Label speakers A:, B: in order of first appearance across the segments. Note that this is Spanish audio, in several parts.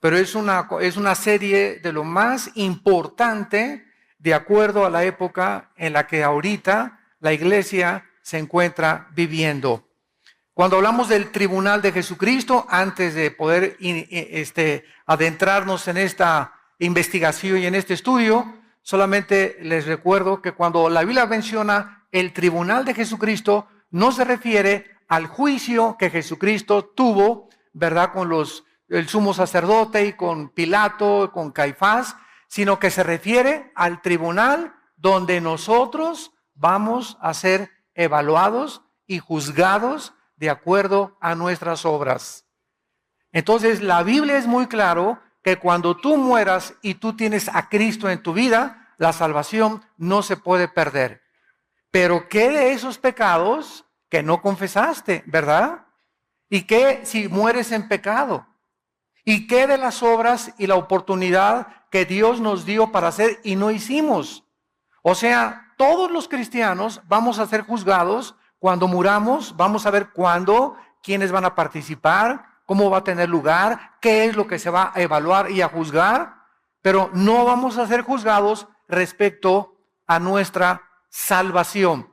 A: pero es una serie de lo más importante de acuerdo a la época en la que ahorita la iglesia se encuentra viviendo. Cuando hablamos del tribunal de Jesucristo, antes de poder adentrarnos en esta investigación y en este estudio, solamente les recuerdo que cuando la Biblia menciona el tribunal de Jesucristo, no se refiere al juicio que Jesucristo tuvo, ¿verdad?, con el sumo sacerdote y con Pilato, con Caifás, sino que se refiere al tribunal donde nosotros vamos a ser evaluados y juzgados de acuerdo a nuestras obras. Entonces, la Biblia es muy claro que cuando tú mueras y tú tienes a Cristo en tu vida, la salvación no se puede perder. Pero ¿qué de esos pecados que no confesaste, verdad? ¿Y qué si mueres en pecado? ¿Y qué de las obras y la oportunidad que Dios nos dio para hacer y no hicimos? O sea, todos los cristianos vamos a ser juzgados cuando muramos. Vamos a ver cuándo, quiénes van a participar, cómo va a tener lugar, qué es lo que se va a evaluar y a juzgar, pero no vamos a ser juzgados respecto a nuestra salvación,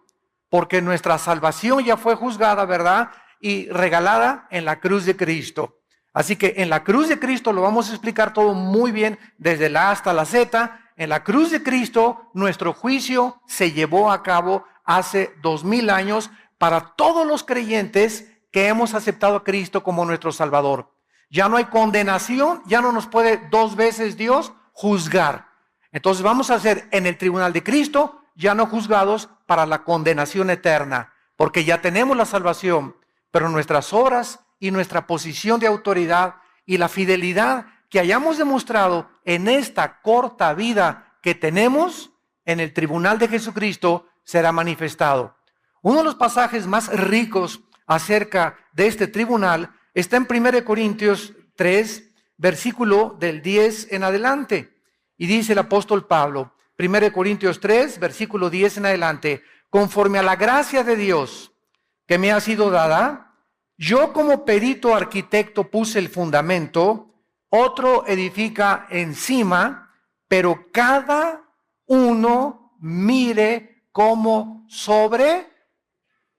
A: porque nuestra salvación ya fue juzgada, ¿verdad?, y regalada en la cruz de Cristo. Así que en la cruz de Cristo lo vamos a explicar todo muy bien, desde la A hasta la Z. En la cruz de Cristo nuestro juicio se llevó a cabo hace 2000 años para todos los creyentes que hemos aceptado a Cristo como nuestro Salvador. Ya no hay condenación, ya no nos puede dos veces Dios juzgar. Entonces vamos a ser en el tribunal de Cristo ya no juzgados para la condenación eterna, porque ya tenemos la salvación, pero nuestras obras y nuestra posición de autoridad y la fidelidad que hayamos demostrado en esta corta vida que tenemos en el tribunal de Jesucristo será manifestado. Uno de los pasajes más ricos acerca de este tribunal está en 1 Corintios 3, versículo del 10 en adelante. Y dice el apóstol Pablo, 1 Corintios 3, versículo 10 en adelante: conforme a la gracia de Dios que me ha sido dada, yo como perito arquitecto puse el fundamento, otro edifica encima, pero cada uno mire cómo sobre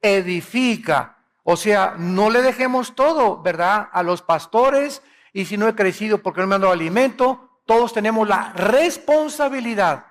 A: edifica. O sea, no le dejemos todo, ¿verdad?, a los pastores, y si no he crecido porque no me han dado alimento. Todos tenemos la responsabilidad,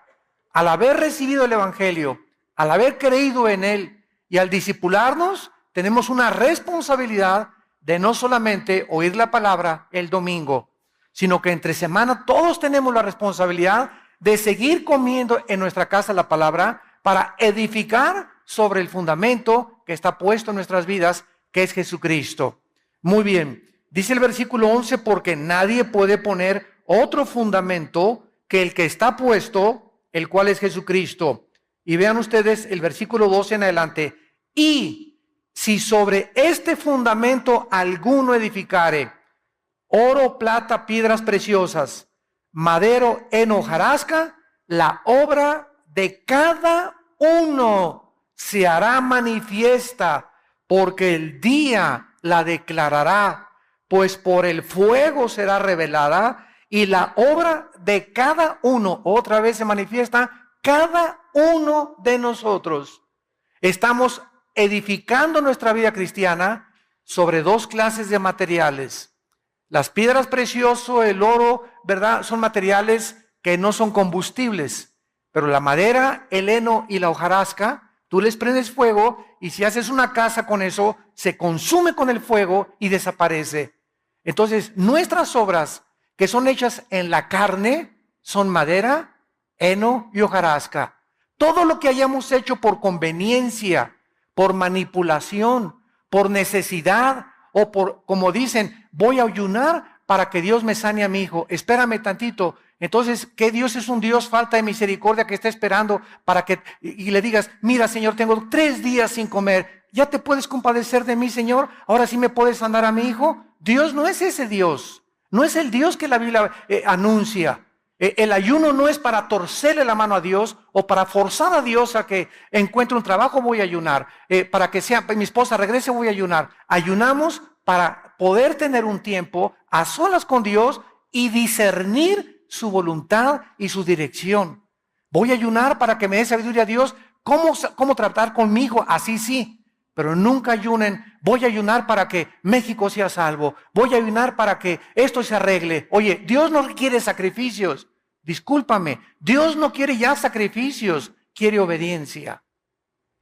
A: al haber recibido el Evangelio, al haber creído en él y al discipularnos, tenemos una responsabilidad de no solamente oír la palabra el domingo, sino que entre semana todos tenemos la responsabilidad de seguir comiendo en nuestra casa la palabra para edificar sobre el fundamento que está puesto en nuestras vidas, que es Jesucristo. Muy bien, dice el versículo 11, porque nadie puede poner otro fundamento que el que está puesto, el cual es Jesucristo. Y vean ustedes el versículo 12 en adelante: y si sobre este fundamento alguno edificare oro, plata, piedras preciosas, madero, heno, hojarasca, la obra de cada uno se hará manifiesta, porque el día la declarará, pues por el fuego será revelada, y la obra de cada uno, otra vez se manifiesta, cada uno de nosotros. Estamos edificando nuestra vida cristiana sobre dos clases de materiales. Las piedras preciosas, el oro, ¿verdad?, son materiales que no son combustibles, pero la madera, el heno y la hojarasca, tú les prendes fuego y si haces una casa con eso, se consume con el fuego y desaparece. Entonces, nuestras obras que son hechas en la carne son madera, heno y hojarasca. Todo lo que hayamos hecho por conveniencia, por manipulación, por necesidad o por, como dicen, voy a ayunar para que Dios me sane a mi hijo, espérame tantito. Entonces, ¿qué Dios es un Dios falta de misericordia que está esperando para que, y le digas, mira, Señor, tengo 3 días sin comer, ¿ya te puedes compadecer de mí, Señor? ¿Ahora sí me puedes sanar a mi hijo? Dios no es ese Dios, no es el Dios que la Biblia anuncia. El ayuno no es para torcerle la mano a Dios o para forzar a Dios a que encuentre un trabajo, voy a ayunar. Para que mi esposa regrese, voy a ayunar. Ayunamos para poder tener un tiempo a solas con Dios y discernir su voluntad y su dirección. Voy a ayunar para que me dé sabiduría a Dios. ¿Cómo tratar con mi hijo? Así sí. Pero nunca ayunen. Voy a ayunar para que México sea salvo. Voy a ayunar para que esto se arregle. Oye, Dios no quiere sacrificios. Discúlpame. Dios no quiere ya sacrificios. Quiere obediencia.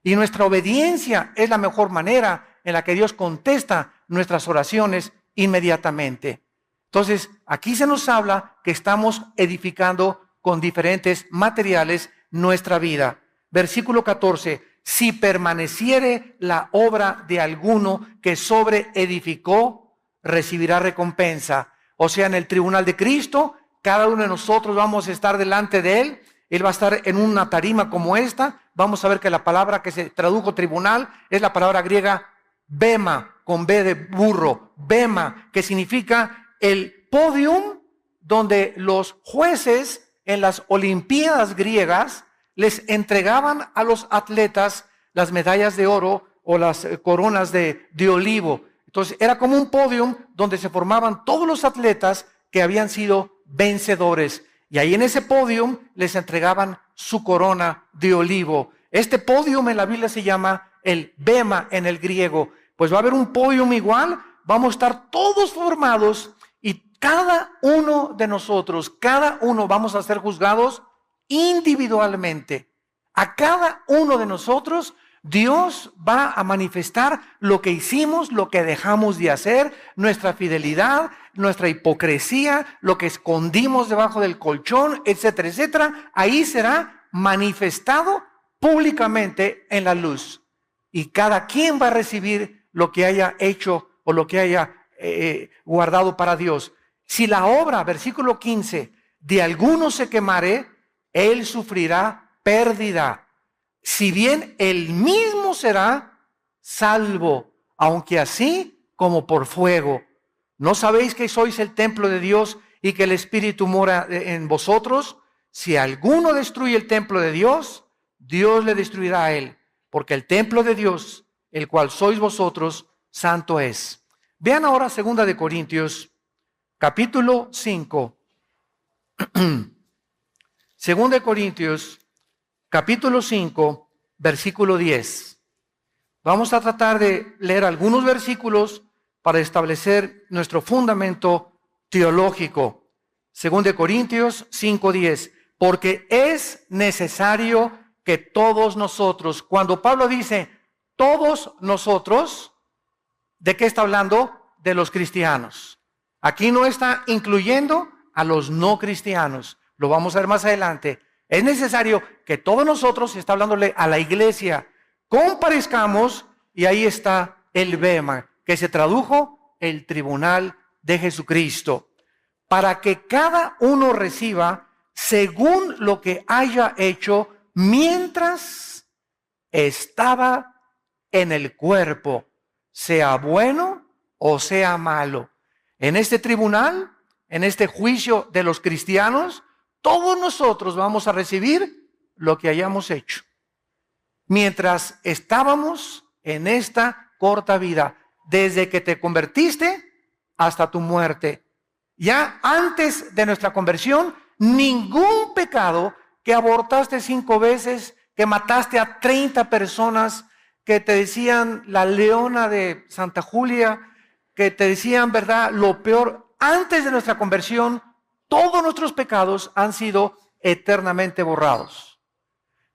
A: Y nuestra obediencia es la mejor manera en la que Dios contesta nuestras oraciones inmediatamente. Entonces, aquí se nos habla que estamos edificando con diferentes materiales nuestra vida. Versículo 14. Si permaneciere la obra de alguno que sobre edificó, recibirá recompensa. O sea, en el tribunal de Cristo, cada uno de nosotros vamos a estar delante de Él. Él va a estar en una tarima como esta. Vamos a ver que la palabra que se tradujo tribunal es la palabra griega bema, con B de burro. Bema, que significa el podium donde los jueces en las Olimpiadas griegas les entregaban a los atletas las medallas de oro o las coronas de olivo. Entonces era como un podium donde se formaban todos los atletas que habían sido vencedores. Y ahí en ese podium les entregaban su corona de olivo. Este podium en la Biblia se llama el bema en el griego. Pues va a haber un podium igual, vamos a estar todos formados y cada uno de nosotros, cada uno vamos a ser juzgados individualmente. A cada uno de nosotros Dios va a manifestar lo que hicimos, lo que dejamos de hacer, nuestra fidelidad, nuestra hipocresía, lo que escondimos debajo del colchón, etcétera, etcétera. Ahí será manifestado públicamente en la luz. Y cada quien va a recibir lo que haya hecho o lo que haya guardado para Dios. Si la obra, versículo 15, de alguno se quemare, él sufrirá pérdida. Si bien él mismo será salvo, aunque así como por fuego. ¿No sabéis que sois el templo de Dios y que el Espíritu mora en vosotros? Si alguno destruye el templo de Dios, Dios le destruirá a él, porque el templo de Dios, el cual sois vosotros, santo es. Vean ahora 2 de Corintios, capítulo 5. 2 de Corintios, capítulo 5, versículo 10. Vamos a tratar de leer algunos versículos para establecer nuestro fundamento teológico. 2 de Corintios 5, 10. Porque es necesario que todos nosotros, cuando Pablo dice todos nosotros, ¿de qué está hablando? De los cristianos. Aquí no está incluyendo a los no cristianos. Lo vamos a ver más adelante. Es necesario que todos nosotros, está hablándole a la iglesia, comparezcamos, y ahí está el bema, que se tradujo el tribunal de Jesucristo, para que cada uno reciba según lo que haya hecho mientras estaba en el cuerpo, sea bueno o sea malo. En este tribunal, en este juicio de los cristianos, todos nosotros vamos a recibir lo que hayamos hecho mientras estábamos en esta corta vida, desde que te convertiste hasta tu muerte. Ya antes de nuestra conversión, ningún pecado, que abortaste 5 veces, que mataste a 30 personas, que te decían la leona de Santa Julia, que te decían, ¿verdad?, lo peor. Antes de nuestra conversión, todos nuestros pecados han sido eternamente borrados.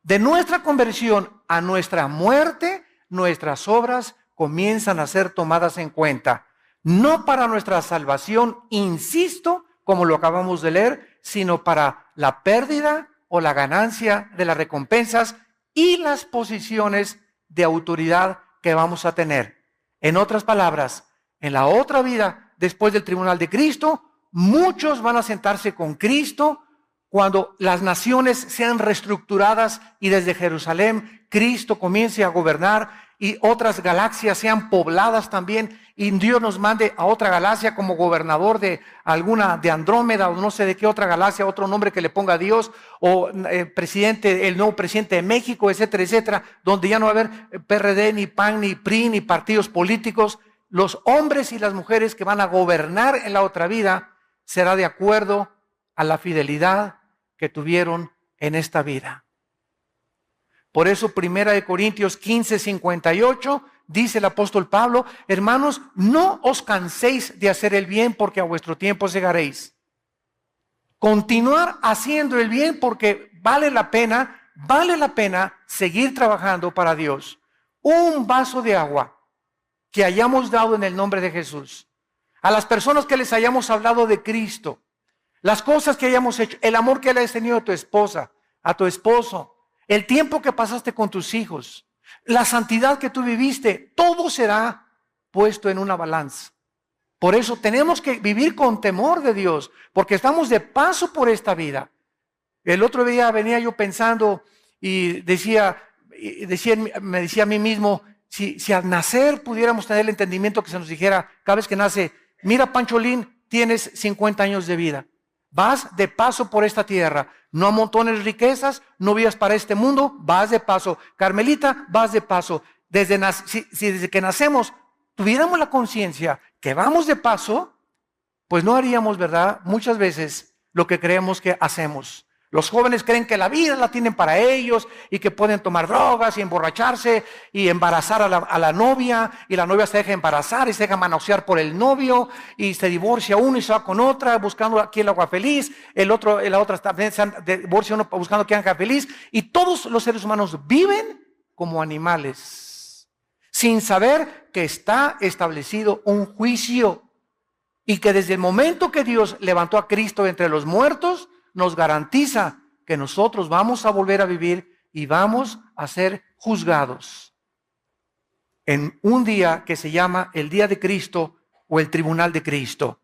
A: De nuestra conversión a nuestra muerte, nuestras obras comienzan a ser tomadas en cuenta. No para nuestra salvación, insisto, como lo acabamos de leer, sino para la pérdida o la ganancia de las recompensas y las posiciones de autoridad que vamos a tener. En otras palabras, en la otra vida, después del tribunal de Cristo, muchos van a sentarse con Cristo cuando las naciones sean reestructuradas y desde Jerusalén Cristo comience a gobernar y otras galaxias sean pobladas también, y Dios nos mande a otra galaxia como gobernador de alguna, de Andrómeda o no sé de qué otra galaxia, otro nombre que le ponga a Dios, o presidente, el nuevo presidente de México, etcétera, etcétera, donde ya no va a haber PRD, ni PAN, ni PRI, ni partidos políticos. Los hombres y las mujeres que van a gobernar en la otra vida será de acuerdo a la fidelidad que tuvieron en esta vida. Por eso 1 Corintios 15:58 dice el apóstol Pablo: hermanos, no os canséis de hacer el bien, porque a vuestro tiempo segaréis. Continuar haciendo el bien porque vale la pena seguir trabajando para Dios. Un vaso de agua que hayamos dado en el nombre de Jesús, a las personas que les hayamos hablado de Cristo, las cosas que hayamos hecho, el amor que le has tenido a tu esposa, a tu esposo, el tiempo que pasaste con tus hijos, la santidad que tú viviste, todo será puesto en una balanza. Por eso tenemos que vivir con temor de Dios, porque estamos de paso por esta vida. El otro día venía yo pensando y me decía a mí mismo, si al nacer pudiéramos tener el entendimiento que se nos dijera cada vez que nace: mira, Pancholín, tienes 50 años de vida. Vas de paso por esta tierra. No amontones riquezas, no vivas para este mundo, vas de paso. Carmelita, vas de paso. Desde que nacemos tuviéramos la conciencia que vamos de paso, pues no haríamos, ¿verdad?, muchas veces lo que creemos que hacemos. Los jóvenes creen que la vida la tienen para ellos y que pueden tomar drogas y emborracharse y embarazar a la novia, y la novia se deja embarazar y se deja manosear por el novio y se divorcia uno y se va con otra buscando aquí el agua feliz, la otra también se divorcia uno buscando que haga feliz, y todos los seres humanos viven como animales sin saber que está establecido un juicio y que desde el momento que Dios levantó a Cristo entre los muertos, nos garantiza que nosotros vamos a volver a vivir y vamos a ser juzgados en un día que se llama el día de Cristo o el tribunal de Cristo.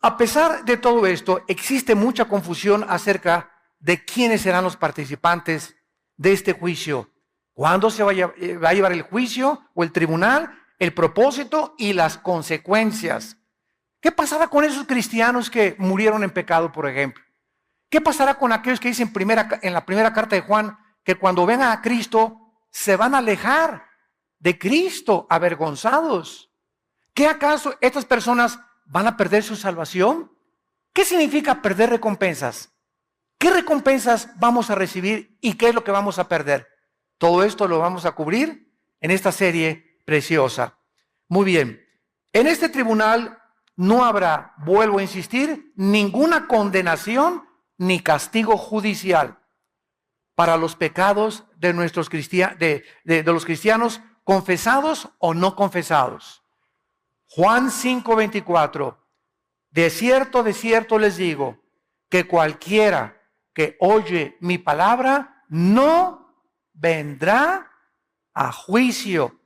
A: A pesar de todo esto, existe mucha confusión acerca de quiénes serán los participantes de este juicio. ¿Cuándo se va a llevar el juicio o el tribunal? El propósito y las consecuencias. ¿Qué pasará con esos cristianos que murieron en pecado, por ejemplo? ¿Qué pasará con aquellos que dicen en la primera carta de Juan que cuando vengan a Cristo se van a alejar de Cristo avergonzados? ¿Qué acaso estas personas van a perder su salvación? ¿Qué significa perder recompensas? ¿Qué recompensas vamos a recibir y qué es lo que vamos a perder? Todo esto lo vamos a cubrir en esta serie preciosa. Muy bien, en este tribunal no habrá, vuelvo a insistir, ninguna condenación ni castigo judicial para los pecados de los cristianos confesados o no confesados. Juan 5:24: de cierto les digo, que cualquiera que oye mi palabra no vendrá a juicio.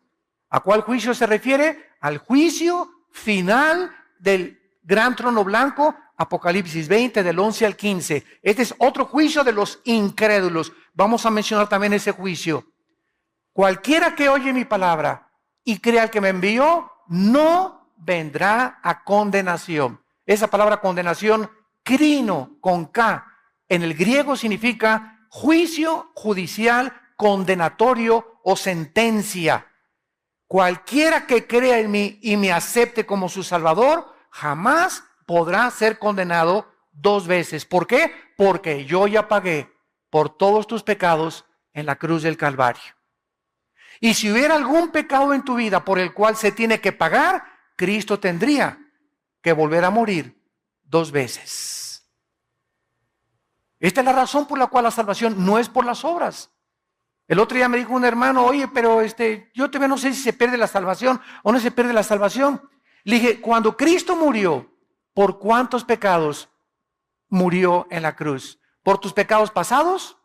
A: ¿A cuál juicio se refiere? Al juicio final del gran trono blanco, Apocalipsis 20, del 11 al 15. Este es otro juicio de los incrédulos. Vamos a mencionar también ese juicio. Cualquiera que oye mi palabra y crea al que me envió, no vendrá a condenación. Esa palabra condenación, crino, con K, en el griego significa juicio judicial, condenatorio o sentencia. Cualquiera que crea en mí y me acepte como su Salvador, jamás podrá ser condenado dos veces. ¿Por qué? Porque yo ya pagué por todos tus pecados en la cruz del Calvario. Y si hubiera algún pecado en tu vida por el cual se tiene que pagar, Cristo tendría que volver a morir dos veces. Esta es la razón por la cual la salvación no es por las obras. El otro día me dijo un hermano: oye, pero yo todavía no sé si se pierde la salvación o no se pierde la salvación. Le dije: cuando Cristo murió, ¿por cuántos pecados murió en la cruz? ¿Por tus pecados pasados,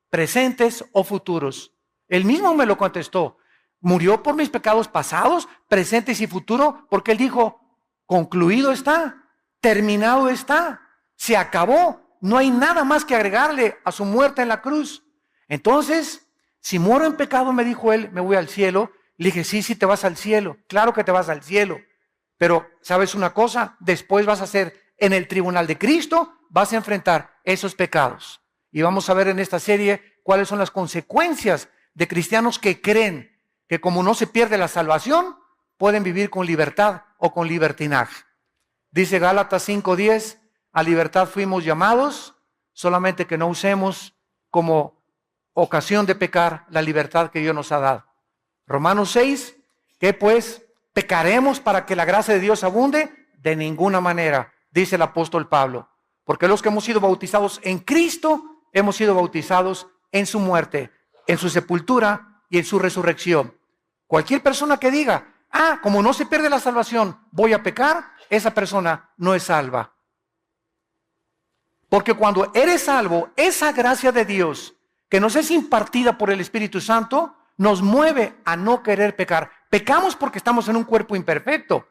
A: presentes o futuros? Él mismo me lo contestó: murió por mis pecados pasados, presentes y futuros, porque él dijo: concluido está, terminado está, se acabó, no hay nada más que agregarle a su muerte en la cruz. Entonces, si muero en pecado, me dijo él, me voy al cielo. Le dije: sí, te vas al cielo, claro que te vas al cielo. Pero, ¿sabes una cosa? Después vas a ser en el tribunal de Cristo, vas a enfrentar esos pecados. Y vamos a ver en esta serie cuáles son las consecuencias de cristianos que creen que como no se pierde la salvación, pueden vivir con libertad o con libertinaje. Dice Gálatas 5:10, a libertad fuimos llamados, solamente que no usemos como ocasión de pecar la libertad que Dios nos ha dado. Romanos 6, ¿qué pues? ¿Pecaremos para que la gracia de Dios abunde? De ninguna manera, dice el apóstol Pablo. Porque los que hemos sido bautizados en Cristo, hemos sido bautizados en su muerte, en su sepultura y en su resurrección. Cualquier persona que diga, como no se pierde la salvación, voy a pecar, esa persona no es salva. Porque cuando eres salvo, esa gracia de Dios que nos es impartida por el Espíritu Santo, nos mueve a no querer pecar. Pecamos porque estamos en un cuerpo imperfecto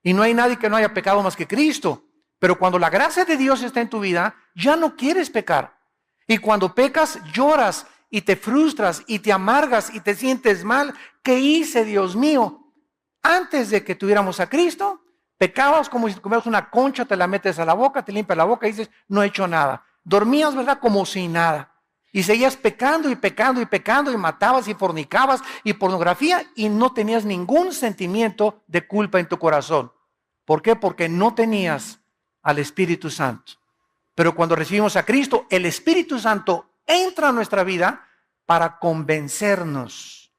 A: y no hay nadie que no haya pecado más que Cristo. Pero cuando la gracia de Dios está en tu vida, ya no quieres pecar. Y cuando pecas, lloras y te frustras y te amargas y te sientes mal. ¿Qué hice, Dios mío? Antes de que tuviéramos a Cristo, pecabas como si comieras una concha, te la metes a la boca, te limpias la boca y dices, no he hecho nada. Dormías, ¿verdad? Como si nada. Y seguías pecando y pecando y pecando y matabas y fornicabas y pornografía y no tenías ningún sentimiento de culpa en tu corazón. ¿Por qué? Porque no tenías al Espíritu Santo. Pero cuando recibimos a Cristo, el Espíritu Santo entra a nuestra vida para convencernos,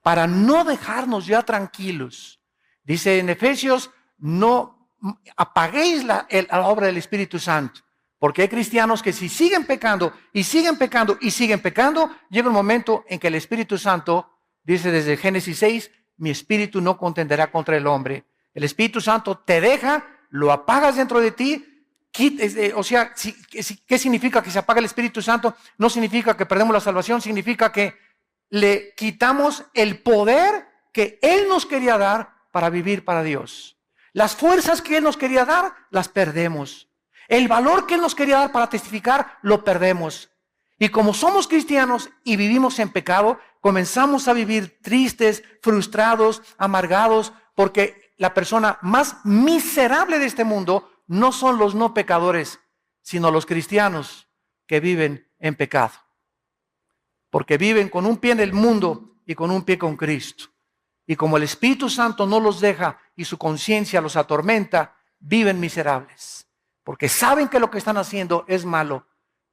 A: para no dejarnos ya tranquilos. Dice en Efesios, no apaguéis la obra del Espíritu Santo. Porque hay cristianos que si siguen pecando y siguen pecando y siguen pecando, llega un momento en que el Espíritu Santo, dice desde Génesis 6, mi espíritu no contenderá contra el hombre. El Espíritu Santo te deja, lo apagas dentro de ti. ¿Qué significa que se apaga el Espíritu Santo? No significa que perdemos la salvación, significa que le quitamos el poder que Él nos quería dar para vivir para Dios. Las fuerzas que Él nos quería dar, las perdemos. El valor que Él nos quería dar para testificar, lo perdemos. Y como somos cristianos y vivimos en pecado, comenzamos a vivir tristes, frustrados, amargados, porque la persona más miserable de este mundo no son los no pecadores, sino los cristianos que viven en pecado. Porque viven con un pie en el mundo y con un pie con Cristo. Y como el Espíritu Santo no los deja y su conciencia los atormenta, viven miserables. Porque saben que lo que están haciendo es malo,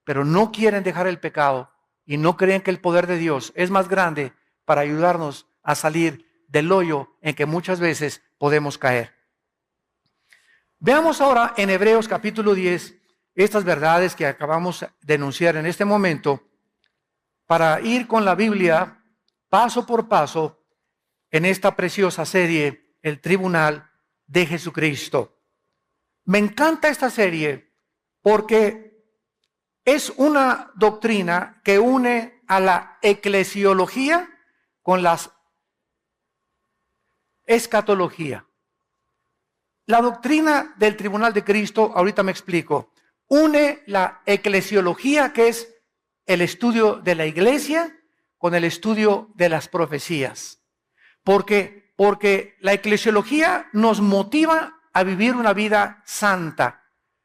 A: pero no quieren dejar el pecado y no creen que el poder de Dios es más grande para ayudarnos a salir del hoyo en que muchas veces podemos caer. Veamos ahora en Hebreos capítulo 10 estas verdades que acabamos de enunciar en este momento para ir con la Biblia paso por paso en esta preciosa serie, El Tribunal de Jesucristo. Me encanta esta serie porque es una doctrina que une a la eclesiología con la escatología. La doctrina del Tribunal de Cristo, ahorita me explico, une la eclesiología, que es el estudio de la iglesia, con el estudio de las profecías. Porque la eclesiología nos motiva a vivir una vida santa.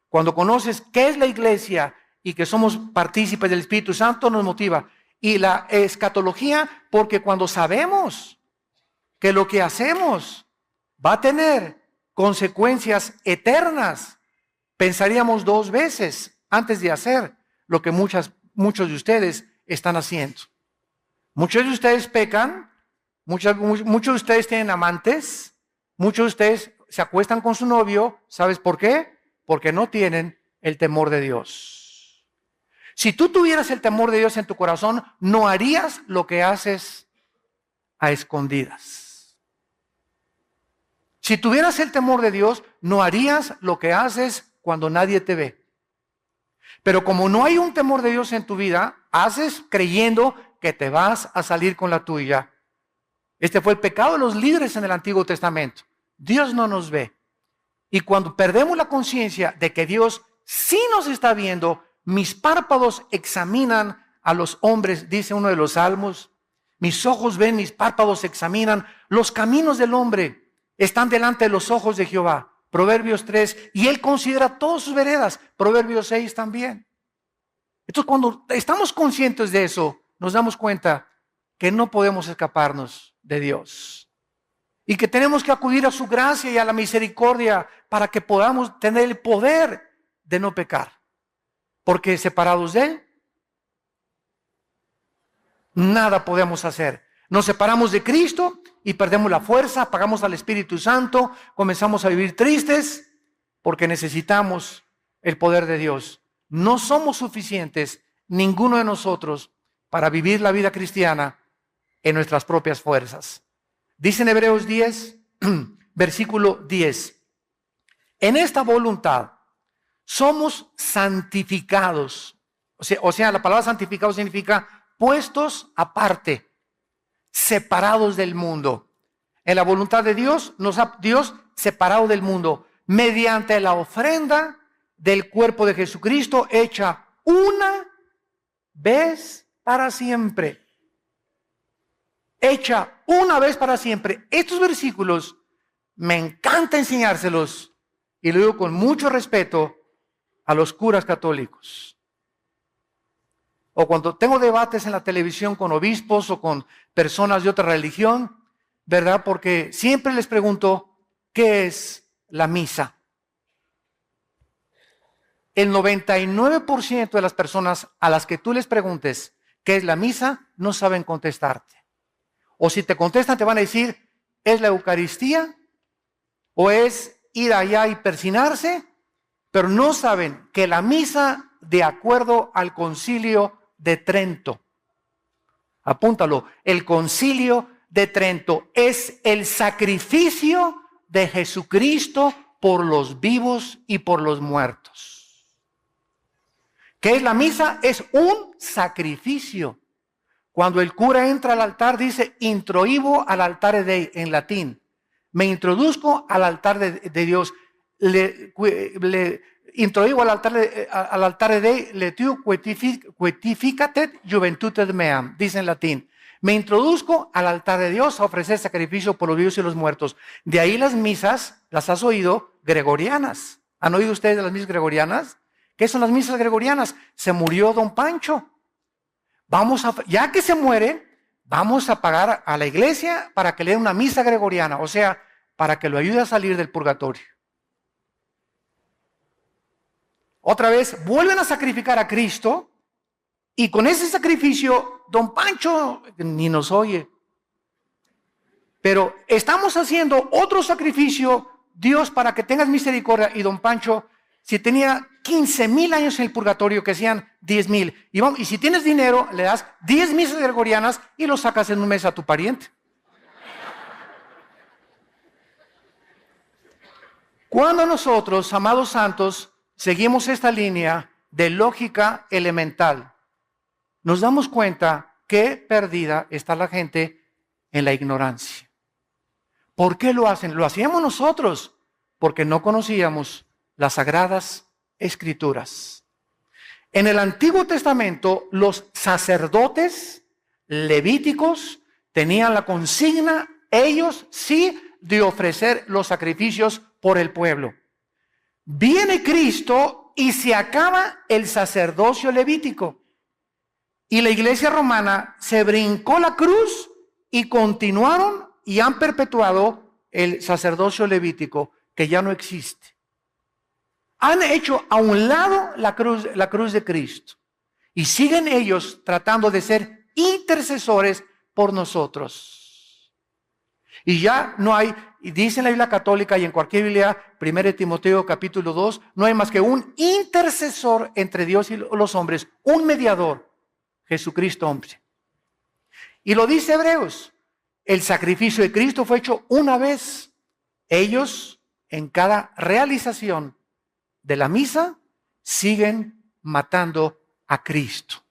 A: Cuando conoces qué es la iglesia y que somos partícipes del Espíritu Santo, nos motiva. Y la escatología, porque cuando sabemos que lo que hacemos va a tener consecuencias eternas, pensaríamos dos veces antes de hacer lo que muchos de ustedes están haciendo. Muchos de ustedes pecan, muchos de ustedes tienen amantes, muchos de ustedes se acuestan con su novio. ¿Sabes por qué? Porque no tienen el temor de Dios. Si tú tuvieras el temor de Dios en tu corazón, no harías lo que haces a escondidas. Si tuvieras el temor de Dios, no harías lo que haces cuando nadie te ve. Pero como no hay un temor de Dios en tu vida, haces creyendo que te vas a salir con la tuya. Este fue el pecado de los líderes en el Antiguo Testamento. Dios no nos ve. Y cuando perdemos la conciencia de que Dios sí nos está viendo, mis párpados examinan a los hombres, dice uno de los salmos. Mis ojos ven, mis párpados examinan. Los caminos del hombre están delante de los ojos de Jehová. Proverbios 3. Y Él considera todas sus veredas. Proverbios 6 también. Entonces, cuando estamos conscientes de eso, nos damos cuenta que no podemos escaparnos de Dios. y que tenemos que acudir a su gracia y a la misericordia para que podamos tener el poder de no pecar. Porque separados de Él, nada podemos hacer. Nos separamos de Cristo y perdemos la fuerza, apagamos al Espíritu Santo, comenzamos a vivir tristes porque necesitamos el poder de Dios. No somos suficientes, ninguno de nosotros, para vivir la vida cristiana en nuestras propias fuerzas. Dice en Hebreos 10, versículo 10. En esta voluntad somos santificados. O sea, la palabra santificado significa puestos aparte, separados del mundo. En la voluntad de Dios nos ha Dios separado del mundo mediante la ofrenda del cuerpo de Jesucristo hecha una vez para siempre. Hecha una vez para siempre. Estos versículos me encanta enseñárselos y lo digo con mucho respeto a los curas católicos. O cuando tengo debates en la televisión con obispos o con personas de otra religión, ¿verdad? Porque siempre les pregunto, ¿qué es la misa? El 99% de las personas a las que tú les preguntes qué es la misa, no saben contestarte. O si te contestan, te van a decir, ¿es la Eucaristía? ¿O es ir allá y persinarse? Pero no saben que la misa, de acuerdo al Concilio de Trento, apúntalo, el Concilio de Trento es el sacrificio de Jesucristo por los vivos y por los muertos. ¿Qué es la misa? Es un sacrificio. Cuando el cura entra al altar, dice, introibo al altare Dei, en latín. Me introduzco al altar de Dios. Le introibo al altare Dei, letiu quetificatet juventute meam, dice en latín. Me introduzco al altar de Dios a ofrecer sacrificio por los vivos y los muertos. De ahí las misas, las has oído, gregorianas. ¿Han oído ustedes de las misas gregorianas? ¿Qué son las misas gregorianas? Se murió don Pancho. Ya que se muere, vamos a pagar a la iglesia para que le dé una misa gregoriana, o sea, para que lo ayude a salir del purgatorio. Otra vez, vuelven a sacrificar a Cristo y con ese sacrificio, don Pancho ni nos oye. Pero estamos haciendo otro sacrificio, Dios, para que tengas misericordia, y don Pancho, si tenía 15,000 años en el purgatorio, que sean 10,000. Y si tienes dinero, le das 10 misas gregorianas y lo sacas en un mes a tu pariente. Cuando nosotros, amados santos, seguimos esta línea de lógica elemental, nos damos cuenta que perdida está la gente en la ignorancia. ¿Por qué lo hacen? Lo hacíamos nosotros porque no conocíamos las sagradas escrituras. En el Antiguo Testamento, los sacerdotes levíticos tenían la consigna, ellos sí, de ofrecer los sacrificios por el pueblo. Viene Cristo y se acaba el sacerdocio levítico. Y la iglesia romana se brincó la cruz y continuaron y han perpetuado el sacerdocio levítico, que ya no existe. Han hecho a un lado la cruz de Cristo y siguen ellos tratando de ser intercesores por nosotros. Y ya no hay, y dice en la Biblia católica y en cualquier Biblia, 1 Timoteo capítulo 2, no hay más que un intercesor entre Dios y los hombres, un mediador, Jesucristo hombre. Y lo dice Hebreos, el sacrificio de Cristo fue hecho una vez. Ellos, en cada realización de la misa, siguen matando a Cristo.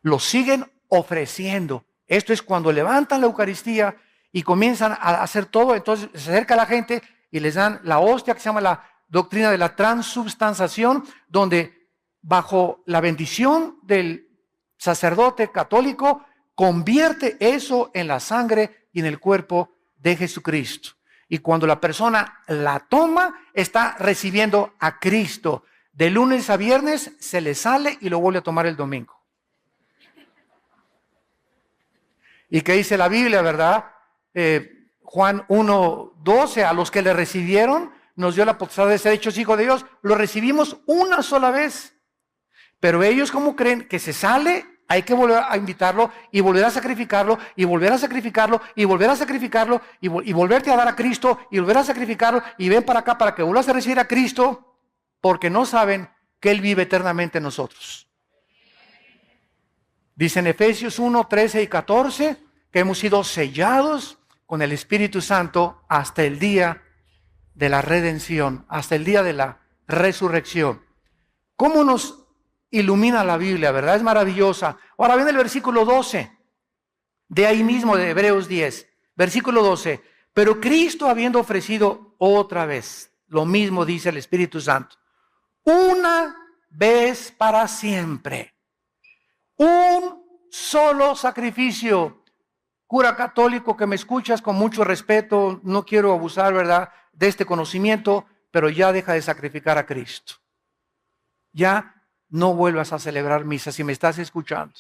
A: Lo siguen ofreciendo. Esto es cuando levantan la Eucaristía y comienzan a hacer todo. Entonces se acerca la gente y les dan la hostia, que se llama la doctrina de la transubstanciación, donde bajo la bendición del sacerdote católico convierte eso en la sangre y en el cuerpo de Jesucristo. Y cuando la persona la toma, está recibiendo a Cristo. De lunes a viernes se le sale y lo vuelve a tomar el domingo. ¿Y qué dice la Biblia, verdad? Juan 1:12, a los que le recibieron, nos dio la potestad de ser hechos hijos de Dios. Lo recibimos una sola vez. Pero ellos, como creen que se sale, hay que volver a invitarlo y volver a sacrificarlo y volver a sacrificarlo y volver a sacrificarlo y volverte a dar a Cristo y volver a sacrificarlo y ven para acá para que vuelvas a recibir a Cristo, porque no saben que Él vive eternamente en nosotros. Dice en Efesios 1:13 y 14 que hemos sido sellados con el Espíritu Santo hasta el día de la redención, hasta el día de la resurrección. ¿Cómo nos ilumina la Biblia, verdad? Es maravillosa. Ahora viene el versículo 12, de ahí mismo de Hebreos 10, versículo 12. Pero Cristo, habiendo ofrecido otra vez, lo mismo dice el Espíritu Santo, una vez para siempre, un solo sacrificio. Cura católico que me escuchas, con mucho respeto, no quiero abusar, ¿verdad?, de este conocimiento, pero ya deja de sacrificar a Cristo. Ya no vuelvas a celebrar misa si me estás escuchando,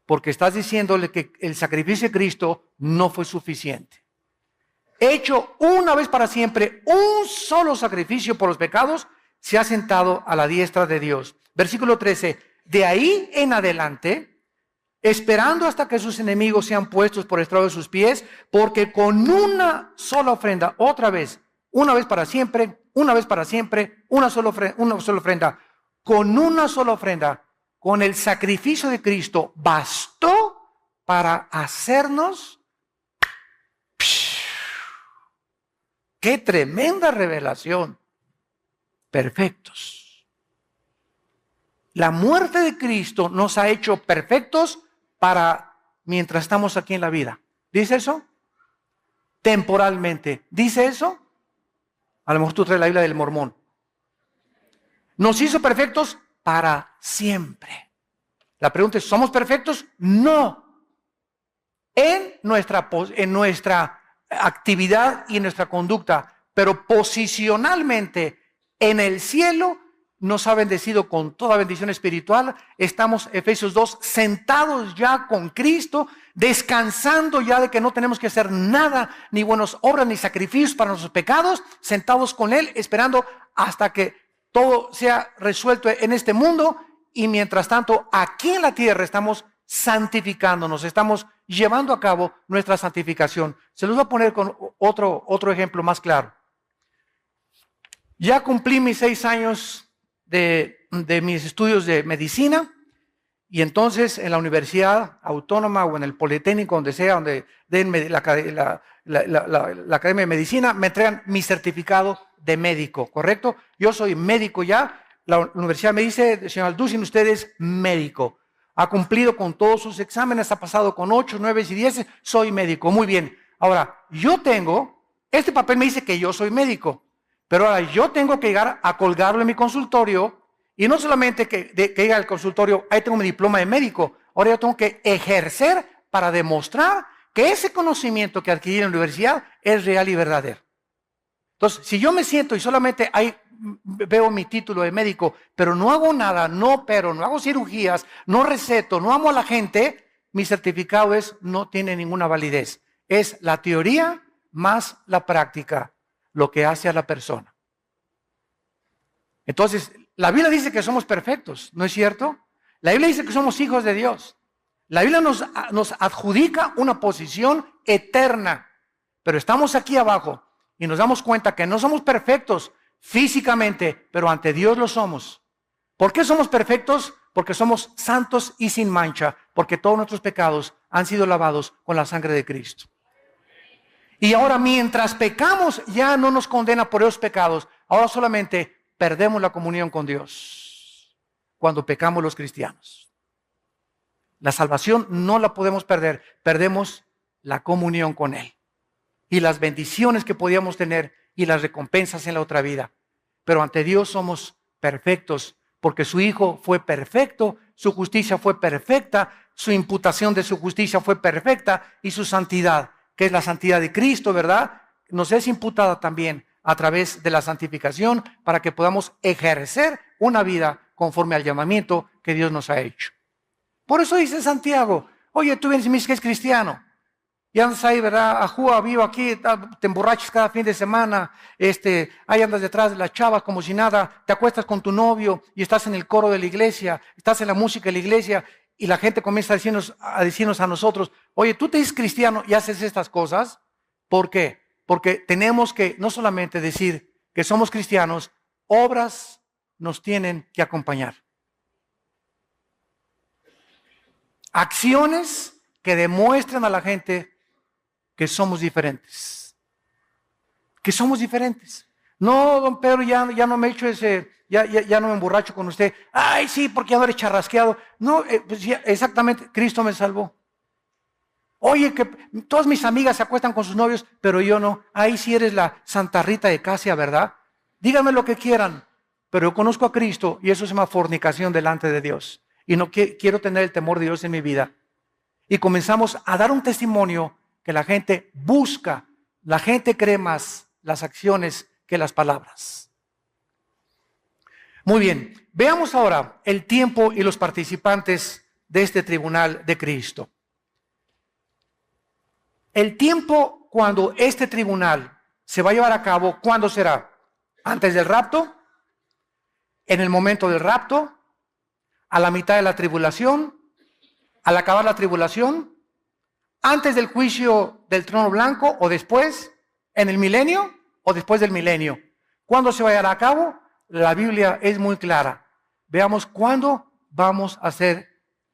A: porque estás diciéndole que el sacrificio de Cristo no fue suficiente. Hecho una vez para siempre, un solo sacrificio por los pecados, se ha sentado a la diestra de Dios. Versículo 13, de ahí en adelante, esperando hasta que sus enemigos sean puestos por estrado de sus pies, porque con una sola ofrenda, otra vez, una vez para siempre, una vez para siempre, una sola ofrenda, con una sola ofrenda, con el sacrificio de Cristo, bastó para hacernos. ¡Qué tremenda revelación! Perfectos. La muerte de Cristo nos ha hecho perfectos para mientras estamos aquí en la vida. ¿Dice eso? Temporalmente. ¿Dice eso? A lo mejor tú traes la Biblia del Mormón. Nos hizo perfectos para siempre. La pregunta es, ¿somos perfectos? No. En nuestra actividad y en nuestra conducta, pero posicionalmente en el cielo nos ha bendecido con toda bendición espiritual. Estamos, Efesios 2, sentados ya con Cristo, descansando ya de que no tenemos que hacer nada, ni buenas obras, ni sacrificios para nuestros pecados, sentados con Él, esperando hasta que todo sea resuelto en este mundo. Y mientras tanto, aquí en la tierra estamos santificándonos, estamos llevando a cabo nuestra santificación. Se los voy a poner con otro ejemplo más claro. Ya cumplí mis 6 años de mis estudios de medicina, y entonces en la Universidad Autónoma o en el Politécnico, donde sea, donde den la Academia de Medicina, me entregan mi certificado de médico, ¿correcto? Yo soy médico ya. La universidad me dice, señor Alducin, usted es médico. Ha cumplido con todos sus exámenes, ha pasado con 8, 9 y 10, soy médico. Muy bien. Ahora, este papel me dice que yo soy médico. Pero ahora yo tengo que llegar a colgarlo en mi consultorio, y no solamente que llegue al consultorio, ahí tengo mi diploma de médico, ahora yo tengo que ejercer para demostrar que ese conocimiento que adquirí en la universidad es real y verdadero. Entonces, si yo me siento y solamente ahí veo mi título de médico, pero no hago nada, no opero, no hago cirugías, no receto, no amo a la gente, mi certificado no tiene ninguna validez. Es la teoría más la práctica lo que hace a la persona. Entonces, la Biblia dice que somos perfectos, ¿no es cierto? La Biblia dice que somos hijos de Dios. La Biblia nos adjudica una posición eterna, pero estamos aquí abajo y nos damos cuenta que no somos perfectos físicamente, pero ante Dios lo somos. ¿Por qué somos perfectos? Porque somos santos y sin mancha, porque todos nuestros pecados han sido lavados con la sangre de Cristo. Y ahora, mientras pecamos, ya no nos condena por esos pecados. Ahora solamente perdemos la comunión con Dios cuando pecamos los cristianos. La salvación no la podemos perder, perdemos la comunión con Él y las bendiciones que podíamos tener y las recompensas en la otra vida. Pero ante Dios somos perfectos, porque su Hijo fue perfecto, su justicia fue perfecta, su imputación de su justicia fue perfecta, y su santidad, que es la santidad de Cristo, ¿verdad?, nos es imputada también a través de la santificación, para que podamos ejercer una vida conforme al llamamiento que Dios nos ha hecho. Por eso dice Santiago, oye, tú vienes y me dices que es cristiano. Y andas ahí, ¿verdad? Ajúa, vivo aquí, te emborrachas cada fin de semana, ahí andas detrás de las chavas como si nada, te acuestas con tu novio y estás en el coro de la iglesia, estás en la música de la iglesia y la gente comienza a decirnos a nosotros, oye, tú te dices cristiano y haces estas cosas. ¿Por qué? Porque tenemos que no solamente decir que somos cristianos, obras nos tienen que acompañar. Acciones que demuestren a la gente que somos diferentes. Que somos diferentes. No, don Pedro, ya no me echo ya no me emborracho con usted. Ay, sí, porque ya no eres charrasqueado. No, pues ya, exactamente, Cristo me salvó. Oye, que todas mis amigas se acuestan con sus novios, pero yo no. Ahí sí eres la Santa Rita de Casia, ¿verdad? Díganme lo que quieran, pero yo conozco a Cristo y eso se llama fornicación delante de Dios. Y no quiero tener el temor de Dios en mi vida. Y comenzamos a dar un testimonio que la gente busca, la gente cree más las acciones que las palabras. Muy bien, veamos ahora el tiempo y los participantes de este tribunal de Cristo. El tiempo cuando este tribunal se va a llevar a cabo, ¿cuándo será? ¿Antes del rapto? ¿En el momento del rapto? ¿A la mitad de la tribulación? ¿Al acabar la tribulación? ¿Antes del juicio del trono blanco o después? ¿En el milenio o después del milenio? ¿Cuándo se va a llevar a cabo? La Biblia es muy clara. Veamos cuándo vamos a ser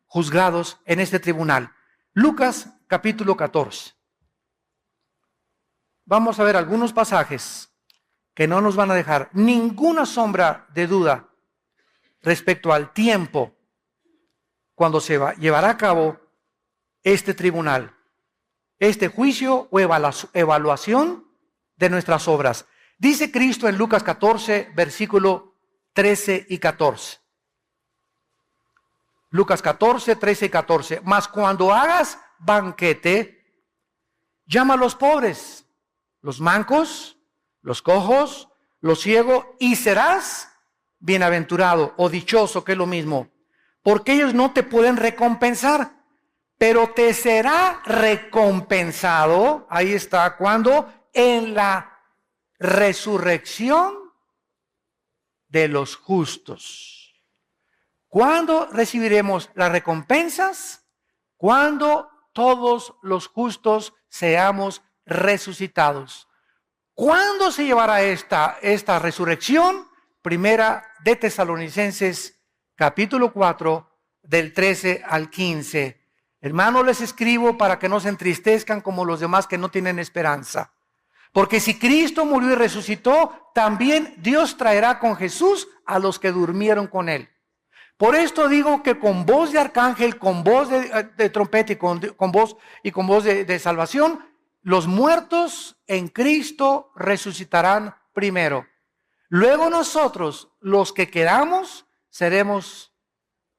A: juzgados en este tribunal. Lucas capítulo 14. Vamos a ver algunos pasajes que no nos van a dejar ninguna sombra de duda respecto al tiempo cuando se llevará a cabo este tribunal, este juicio o evaluación de nuestras obras. Dice Cristo en Lucas 14, versículo 13 y 14. Lucas 14, 13 y 14. Mas cuando hagas banquete, llama a los pobres, los mancos, los cojos, los ciegos, y serás bienaventurado o dichoso, que es lo mismo, porque ellos no te pueden recompensar, pero te será recompensado, ahí está, ¿cuándo? En la resurrección de los justos. ¿Cuándo recibiremos las recompensas? Cuando todos los justos seamos resucitados. ¿Cuándo se llevará esta resurrección? Primera de Tesalonicenses, capítulo 4, del 13 al 15. Hermanos, les escribo para que no se entristezcan como los demás que no tienen esperanza. Porque si Cristo murió y resucitó, también Dios traerá con Jesús a los que durmieron con él. Por esto digo que con voz de arcángel, con voz de trompeta y con voz de salvación, los muertos en Cristo resucitarán primero. Luego nosotros, los que quedamos, seremos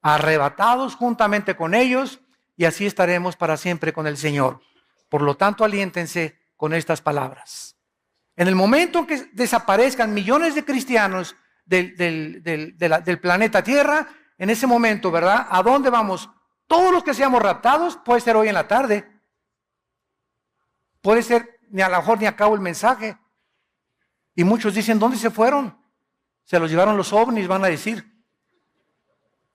A: arrebatados juntamente con ellos y así estaremos para siempre con el Señor. Por lo tanto, aliéntense con estas palabras. En el momento en que desaparezcan millones de cristianos del planeta Tierra, en ese momento, ¿verdad? ¿A dónde vamos? Todos los que seamos raptados, puede ser hoy en la tarde. Puede ser, a lo mejor ni acabo el mensaje. Y muchos dicen, ¿dónde se fueron? Se los llevaron los ovnis, van a decir.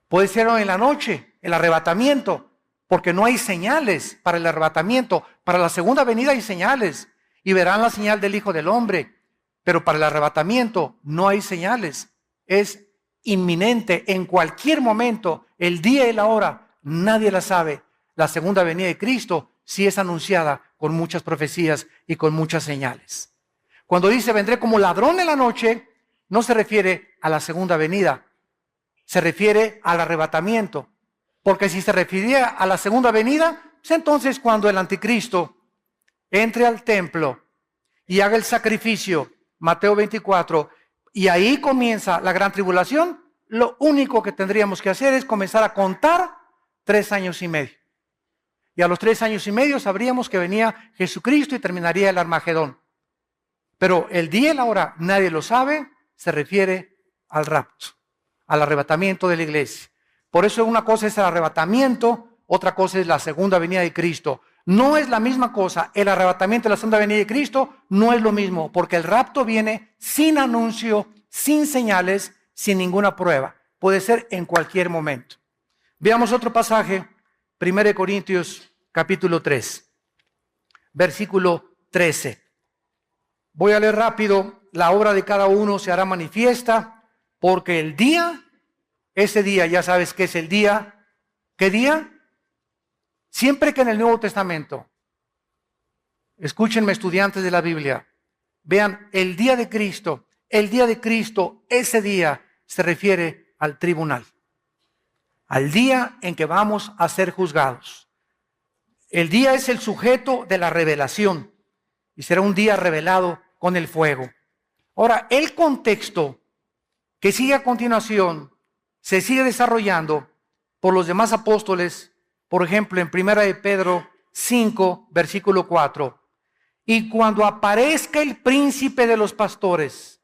A: Puede ser hoy en la noche, el arrebatamiento, porque no hay señales para el arrebatamiento. Para la segunda venida hay señales, y verán la señal del Hijo del Hombre. Pero para el arrebatamiento no hay señales. Es inminente, en cualquier momento, el día y la hora, nadie la sabe. La segunda venida de Cristo sí es anunciada con muchas profecías y con muchas señales. Cuando dice vendré como ladrón en la noche, no se refiere a la segunda venida, se refiere al arrebatamiento. Porque si se refiriera a la segunda venida, pues entonces cuando el anticristo entre al templo y haga el sacrificio, Mateo 24, y ahí comienza la gran tribulación, lo único que tendríamos que hacer es comenzar a contar 3 años y medio. Y a los 3 años y medio sabríamos que venía Jesucristo y terminaría el Armagedón. Pero el día y la hora, nadie lo sabe, se refiere al rapto, al arrebatamiento de la iglesia. Por eso una cosa es el arrebatamiento, otra cosa es la segunda venida de Cristo. No es la misma cosa. El arrebatamiento de la segunda venida de Cristo no es lo mismo, porque el rapto viene sin anuncio, sin señales, sin ninguna prueba. Puede ser en cualquier momento. Veamos otro pasaje, 1 Corintios capítulo 3, versículo 13. Voy a leer rápido. La obra de cada uno se hará manifiesta, porque el día, ese día, ya sabes qué es el día. ¿Qué día? Siempre que en el Nuevo Testamento, escúchenme estudiantes de la Biblia, vean el día de Cristo, ese día se refiere al tribunal, al día en que vamos a ser juzgados. El día es el sujeto de la revelación y será un día revelado con el fuego. Ahora, el contexto que sigue a continuación se sigue desarrollando por los demás apóstoles. Por ejemplo, en 1 de Pedro 5, versículo 4. Y cuando aparezca el príncipe de los pastores,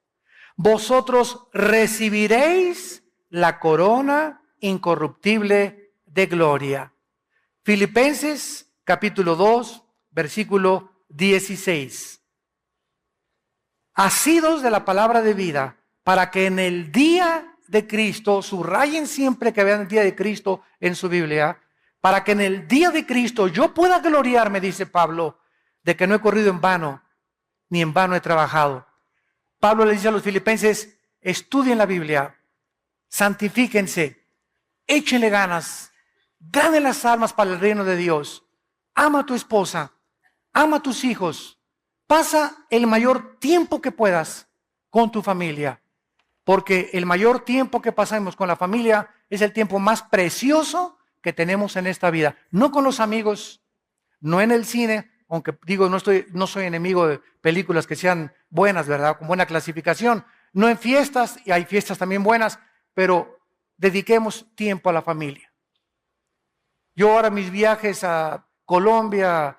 A: vosotros recibiréis la corona incorruptible de gloria. Filipenses capítulo 2, versículo 16. Asidos de la palabra de vida, para que en el día de Cristo, subrayen siempre que vean el día de Cristo en su Biblia, para que en el día de Cristo yo pueda gloriarme, dice Pablo, de que no he corrido en vano, ni en vano he trabajado. Pablo le dice a los filipenses, estudien la Biblia, santifíquense, échenle ganas, ganen las almas para el reino de Dios. Ama a tu esposa, ama a tus hijos, pasa el mayor tiempo que puedas con tu familia, porque el mayor tiempo que pasamos con la familia es el tiempo más precioso que tenemos en esta vida. No con los amigos, no en el cine, aunque digo, no soy enemigo de películas que sean buenas, ¿verdad? Con buena clasificación. No en fiestas, y hay fiestas también buenas, pero dediquemos tiempo a la familia. Yo ahora mis viajes a Colombia,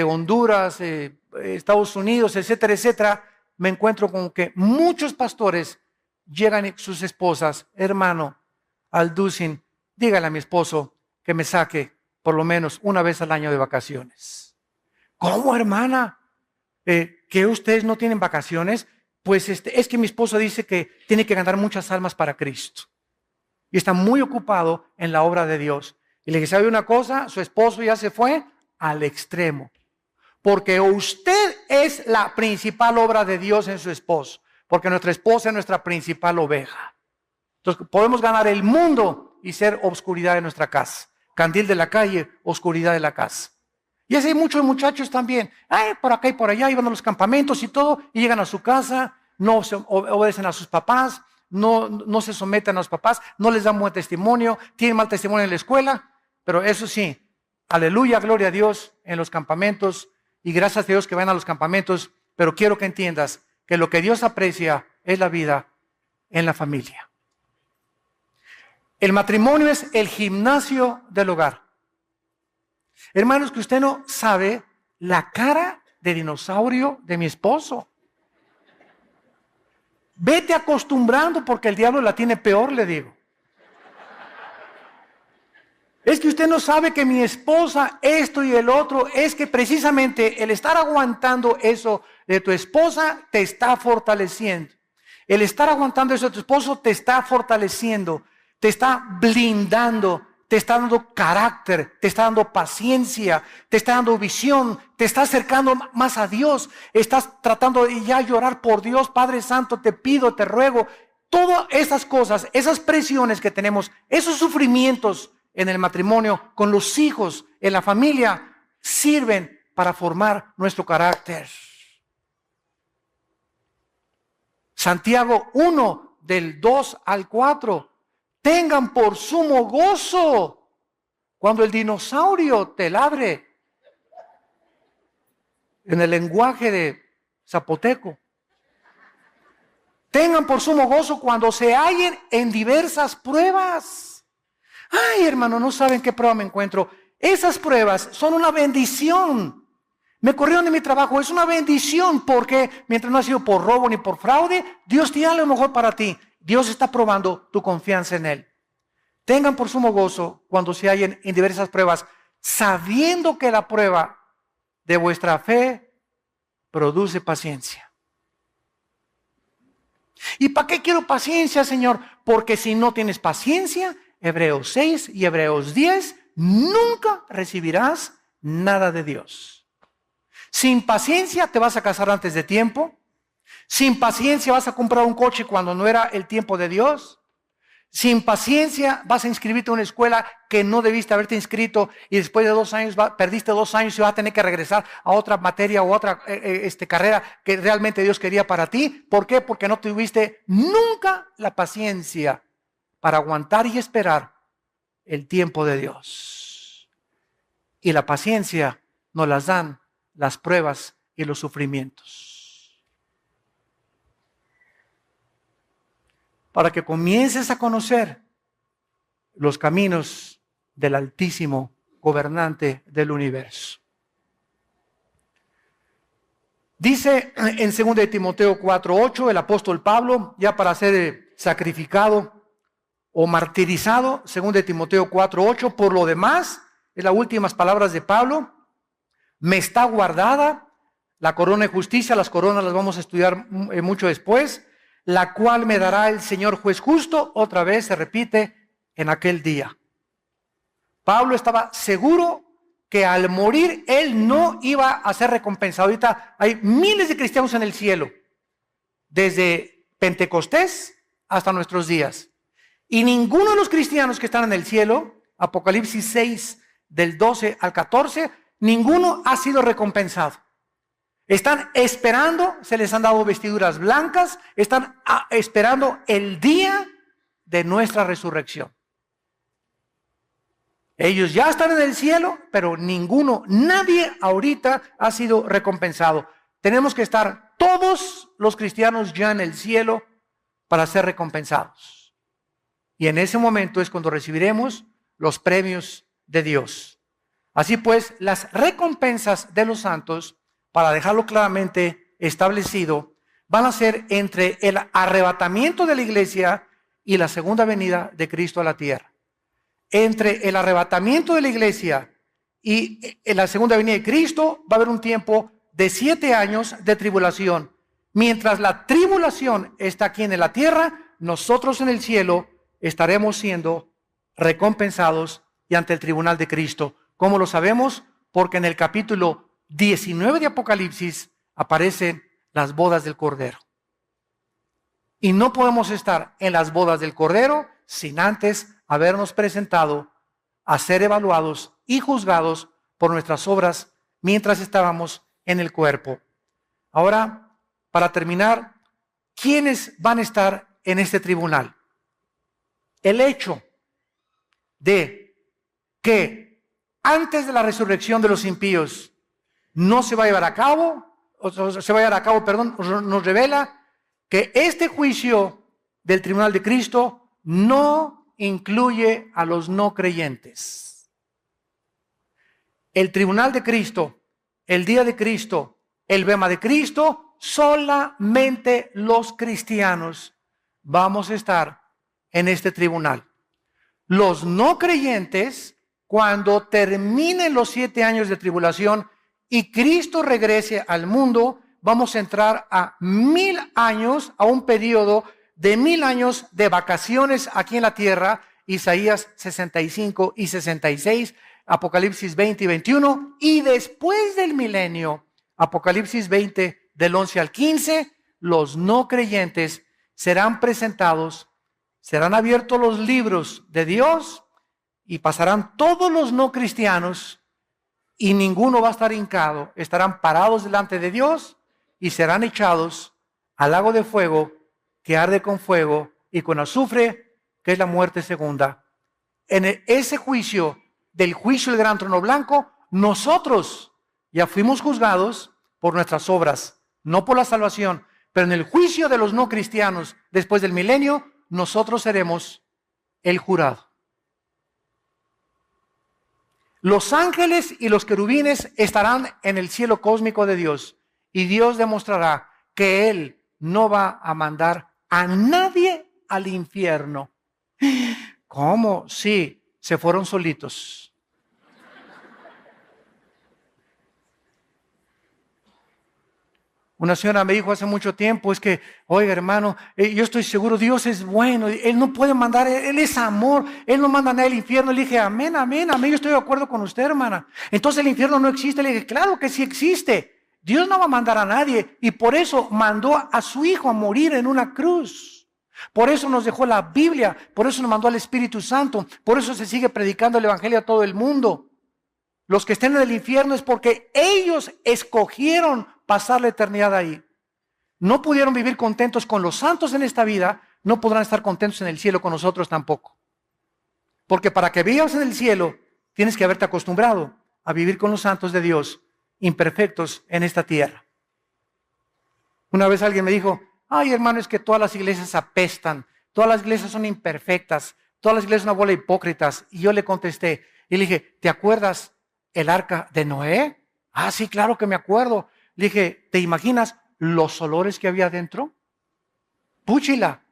A: Honduras, Estados Unidos, etcétera, etcétera, me encuentro con que muchos pastores llegan y sus esposas, hermano, Alducin, dígale a mi esposo que me saque por lo menos una vez al año de vacaciones. ¿Cómo, hermana? ¿Que ustedes no tienen vacaciones? Pues es que mi esposo dice que tiene que ganar muchas almas para Cristo. Y está muy ocupado en la obra de Dios. Y le dije, ¿sabe una cosa? Su esposo ya se fue al extremo. Porque usted es la principal obra de Dios en su esposo. Porque nuestra esposa es nuestra principal oveja. Entonces podemos ganar el mundo y ser obscuridad en nuestra casa. Candil de la calle, oscuridad de la casa. Y así hay muchos muchachos también. Por acá y por allá, iban a los campamentos y todo, y llegan a su casa, no se obedecen a sus papás, no se someten a los papás, no les dan buen testimonio, tienen mal testimonio en la escuela, pero eso sí, aleluya, gloria a Dios en los campamentos, y gracias a Dios que van a los campamentos, pero quiero que entiendas que lo que Dios aprecia es la vida en la familia. El matrimonio es el gimnasio del hogar. Hermanos, que usted no sabe la cara de dinosaurio de mi esposo. Vete acostumbrando porque el diablo la tiene peor, le digo. Es que usted no sabe que mi esposa, esto y el otro, es que precisamente el estar aguantando eso de tu esposa te está fortaleciendo. El estar aguantando eso de tu esposo te está fortaleciendo, te está blindando, te está dando carácter, te está dando paciencia, te está dando visión, te está acercando más a Dios, estás tratando de ya llorar por Dios, Padre Santo, te pido, te ruego. Todas esas cosas, esas presiones que tenemos, esos sufrimientos en el matrimonio, con los hijos, en la familia, sirven para formar nuestro carácter. Santiago 1, del 2 al 4. Tengan por sumo gozo cuando el dinosaurio te ladre. En el lenguaje de zapoteco. Tengan por sumo gozo cuando se hallen en diversas pruebas. Ay, hermano, no saben qué prueba me encuentro. Esas pruebas son una bendición. Me corrieron de mi trabajo, es una bendición porque mientras no ha sido por robo ni por fraude, Dios tiene lo mejor para ti. Dios está probando tu confianza en Él. Tengan por sumo gozo cuando se hallen en diversas pruebas, sabiendo que la prueba de vuestra fe produce paciencia. ¿Y para qué quiero paciencia, Señor? Porque si no tienes paciencia, Hebreos 6 y Hebreos 10, nunca recibirás nada de Dios. Sin paciencia te vas a casar antes de tiempo. Sin paciencia vas a comprar un coche cuando no era el tiempo de Dios. Sin paciencia vas a inscribirte a una escuela que no debiste haberte inscrito y después de 2 años perdiste 2 años y vas a tener que regresar a otra materia o otra carrera que realmente Dios quería para ti. ¿Por qué? Porque no tuviste nunca la paciencia para aguantar y esperar el tiempo de Dios. Y la paciencia nos las dan las pruebas y los sufrimientos. Para que comiences a conocer los caminos del Altísimo Gobernante del universo. Dice en 2 Timoteo 4:8 el apóstol Pablo, ya para ser sacrificado o martirizado, 2 Timoteo 4:8, por lo demás, es las últimas palabras de Pablo, me está guardada la corona de justicia. Las coronas las vamos a estudiar mucho después, la cual me dará el Señor juez justo, otra vez se repite, en aquel día. Pablo estaba seguro que al morir él no iba a ser recompensado. Ahorita hay miles de cristianos en el cielo, desde Pentecostés hasta nuestros días. Y ninguno de los cristianos que están en el cielo, Apocalipsis 6, del 12 al 14, ninguno ha sido recompensado. Están esperando, se les han dado vestiduras blancas, están esperando el día de nuestra resurrección. Ellos ya están en el cielo, pero nadie ahorita ha sido recompensado. Tenemos que estar todos los cristianos ya en el cielo para ser recompensados. Y en ese momento es cuando recibiremos los premios de Dios. Así pues, las recompensas de los santos, para dejarlo claramente establecido, van a ser entre el arrebatamiento de la iglesia y la segunda venida de Cristo a la tierra. Entre el arrebatamiento de la iglesia y la segunda venida de Cristo va a haber un tiempo de 7 años de tribulación. Mientras la tribulación está aquí en la tierra, nosotros en el cielo estaremos siendo recompensados y ante el tribunal de Cristo. ¿Cómo lo sabemos? Porque en el capítulo 19 de Apocalipsis aparecen las bodas del Cordero. Y no podemos estar en las bodas del Cordero sin antes habernos presentado a ser evaluados y juzgados por nuestras obras mientras estábamos en el cuerpo. Ahora, para terminar, ¿quiénes van a estar en este tribunal? El hecho de que antes de la resurrección de los impíos no se va a llevar a cabo, nos revela que este juicio del tribunal de Cristo no incluye a los no creyentes. El tribunal de Cristo, el día de Cristo, el bema de Cristo, solamente los cristianos vamos a estar en este tribunal. Los no creyentes, cuando terminen los 7 años de tribulación y Cristo regrese al mundo, vamos a entrar a 1000 años, a un periodo de 1000 años de vacaciones aquí en la tierra, Isaías 65 y 66, Apocalipsis 20 y 21, y después del milenio, Apocalipsis 20 del 11 al 15, los no creyentes serán presentados, serán abiertos los libros de Dios y pasarán todos los no cristianos y ninguno va a estar hincado, estarán parados delante de Dios y serán echados al lago de fuego que arde con fuego y con azufre, que es la muerte segunda. En ese juicio, del juicio del gran trono blanco, nosotros ya fuimos juzgados por nuestras obras, no por la salvación, pero en el juicio de los no cristianos después del milenio, nosotros seremos el jurado. Los ángeles y los querubines estarán en el cielo cósmico de Dios y Dios demostrará que Él no va a mandar a nadie al infierno. ¿Cómo? Sí, se fueron solitos. Una señora me dijo hace mucho tiempo, es que, oiga hermano, yo estoy seguro, Dios es bueno, Él no puede mandar, Él es amor, Él no manda a nadie al infierno. Le dije, amén, amén, amén, yo estoy de acuerdo con usted, hermana. Entonces el infierno no existe. Le dije, claro que sí existe. Dios no va a mandar a nadie y por eso mandó a su Hijo a morir en una cruz. Por eso nos dejó la Biblia, por eso nos mandó al Espíritu Santo, por eso se sigue predicando el Evangelio a todo el mundo. Los que estén en el infierno es porque ellos escogieron pasar la eternidad ahí. No pudieron vivir contentos con los santos en esta vida, no podrán estar contentos en el cielo con nosotros tampoco. Porque para que vivas en el cielo, tienes que haberte acostumbrado a vivir con los santos de Dios, imperfectos en esta tierra. Una vez alguien me dijo, ay hermano, es que todas las iglesias apestan, todas las iglesias son imperfectas, todas las iglesias son una bola de hipócritas. Y yo le contesté, y le dije, ¿te acuerdas el arca de Noé? Ah, sí, claro que me acuerdo. Le dije, ¿te imaginas los olores que había adentro? Púchila,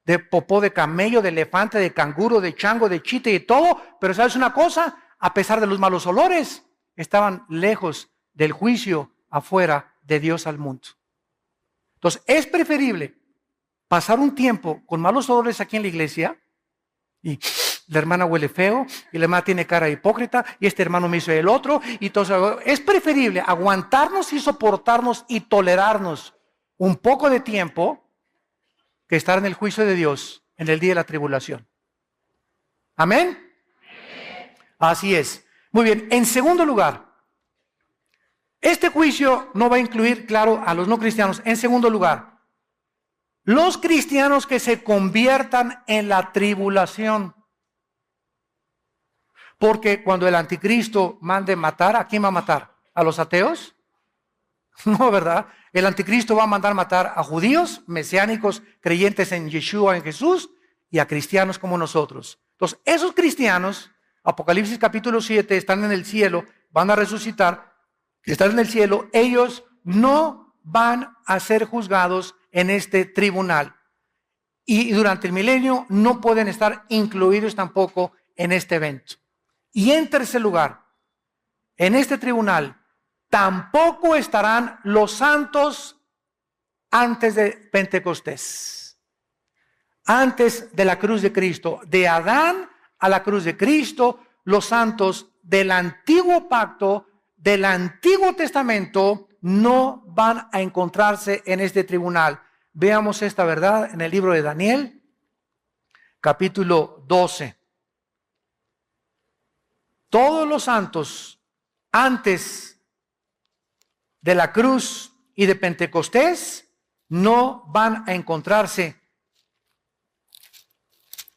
A: de popó de camello, de elefante, de canguro, de chango, de chita y todo. Pero ¿sabes una cosa? A pesar de los malos olores, estaban lejos del juicio afuera de Dios al mundo. Entonces, es preferible pasar un tiempo con malos olores aquí en la iglesia y la hermana huele feo y la hermana tiene cara hipócrita y este hermano me hizo el otro y todo. Es preferible aguantarnos y soportarnos y tolerarnos un poco de tiempo que estar en el juicio de Dios en el día de la tribulación. ¿Amén? Así es. Muy bien. En segundo lugar, este juicio no va a incluir, claro, a los no cristianos. En segundo lugar, los cristianos que se conviertan en la tribulación. Porque cuando el anticristo mande matar, ¿a quién va a matar? ¿A los ateos? No, ¿verdad? El anticristo va a mandar matar a judíos, mesiánicos, creyentes en Yeshua, en Jesús, y a cristianos como nosotros. Entonces, esos cristianos, Apocalipsis capítulo 7, están en el cielo, van a resucitar, están en el cielo, ellos no van a ser juzgados en este tribunal. Y durante el milenio no pueden estar incluidos tampoco en este evento. Y en tercer lugar, en este tribunal tampoco estarán los santos antes de Pentecostés, antes de la cruz de Cristo. De Adán a la cruz de Cristo, los santos del antiguo pacto, del Antiguo Testamento, no van a encontrarse en este tribunal. Veamos esta verdad en el libro de Daniel, capítulo 12. Todos los santos antes de la cruz y de Pentecostés no van a encontrarse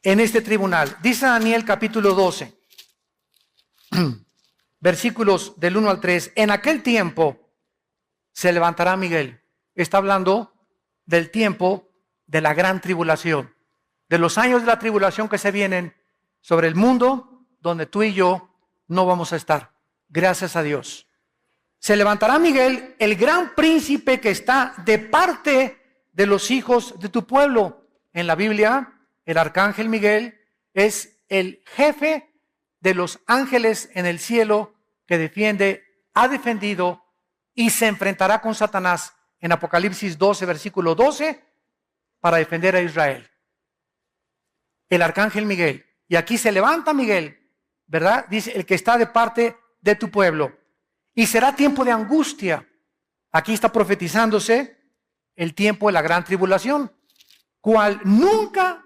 A: en este tribunal. Dice Daniel capítulo 12, versículos del 1 al 3. En aquel tiempo se levantará Miguel. Está hablando del tiempo de la gran tribulación, de los años de la tribulación que se vienen sobre el mundo, donde tú y yo no vamos a estar, gracias a Dios. Se levantará Miguel, el gran príncipe que está de parte de los hijos de tu pueblo. En la Biblia, el arcángel Miguel es el jefe de los ángeles en el cielo que defiende, ha defendido y se enfrentará con Satanás en Apocalipsis 12, versículo 12, para defender a Israel. El arcángel Miguel. Y aquí se levanta Miguel, ¿verdad? Dice, el que está de parte de tu pueblo. Y será tiempo de angustia. Aquí está profetizándose el tiempo de la gran tribulación, cual nunca